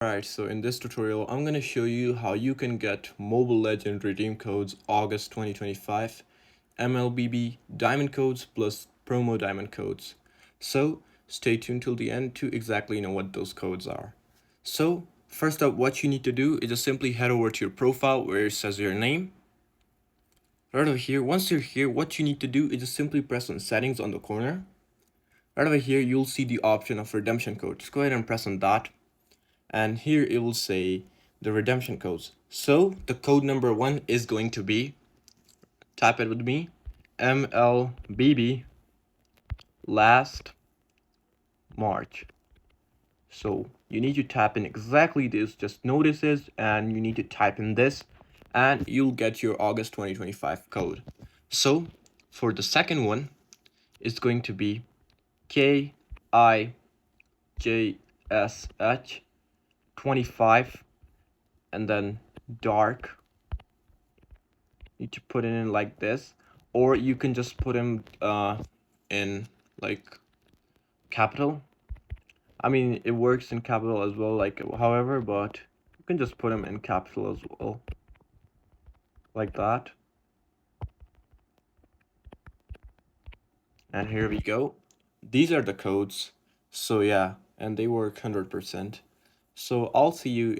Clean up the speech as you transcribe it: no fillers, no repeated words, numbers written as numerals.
Alright, so in this tutorial, I'm going to show you how you can get Mobile Legend redeem codes August 2025, MLBB diamond codes plus promo diamond codes. So stay tuned till the end to exactly know what those codes are. So first up, what you need to do is just simply head over to your profile where it says your name. Right over here, once you're here, what you need to do is just simply press on settings on the corner. Right over here, you'll see the option of redemption code. Just go ahead and press on that. And here it will say the redemption codes. So the code number 1 is going to be, type it with me, MLBB last March. So you need to type in exactly this, just notice this, and you need to type in this, and you'll get your August 2025 code. So for the second one, it's going to be KIJSH 25 and then dark. Need to put it in like this, or you can just put him in like capital. I mean, it works in capital as well, like however, but you can just put him in capital as well, like that. And here we go. These are the codes. So yeah, and they work 100%. So I'll see you